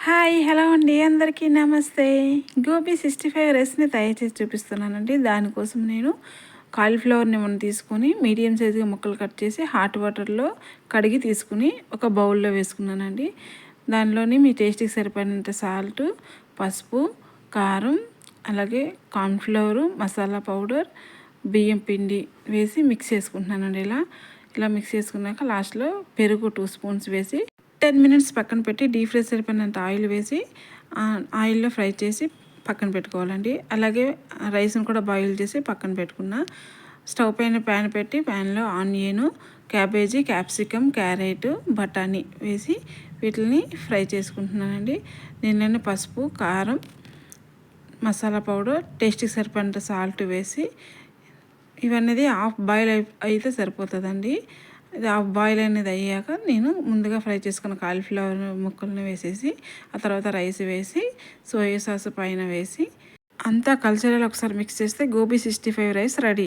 Hi hello అండి, అందరికీ నమస్తే. గోబీ 65 రైస్ని తయారు చేసి చూపిస్తున్నానండి. దానికోసం నేను కాలీఫ్లవర్ని మనం తీసుకొని మీడియం సైజుగా ముక్కలు కట్ చేసి హాట్ వాటర్లో కడిగి తీసుకుని ఒక బౌల్లో వేసుకున్నానండి. దానిలోని మీ టేస్ట్కి సరిపడినంత సాల్ట్, పసుపు, కారం, అలాగే కార్న్ఫ్లవరు, మసాలా పౌడర్, బియ్యం పిండి వేసి మిక్స్ చేసుకుంటున్నానండి. ఇలా మిక్స్ చేసుకున్నాక లాస్ట్లో పెరుగు 2 స్పూన్స్ వేసి 10 మినిట్స్ పక్కన పెట్టి డీప్ ఫ్రై సరిపోయినంత ఆయిల్ వేసి ఆయిల్లో ఫ్రై చేసి పక్కన పెట్టుకోవాలండి. అలాగే రైస్ని కూడా బాయిల్ చేసి పక్కన పెట్టుకున్న. స్టవ్ పైన ప్యాన్ పెట్టి ప్యాన్లో ఆనియన్, క్యాబేజీ, క్యాప్సికమ్, క్యారెట్, బఠానీ వేసి వీటిని ఫ్రై చేసుకుంటున్నానండి. దీనిలోనే పసుపు, కారం, మసాలా పౌడర్, టేస్ట్కి సరిపడినంత సాల్ట్ వేసి ఇవన్నీ హాఫ్ బాయిల్ అయితే సరిపోతుందండి. ఇది హాఫ్ బాయిల్ అనేది అయ్యాక నేను ముందుగా ఫ్రై చేసుకున్న కాలీఫ్లవర్ ముక్కలను వేసేసి ఆ తర్వాత రైస్ వేసి సోయా సాస్ పైన వేసి అంతా కల్చరల్ ఒకసారి మిక్స్ చేస్తే గోబీ 65 రైస్ రెడీ.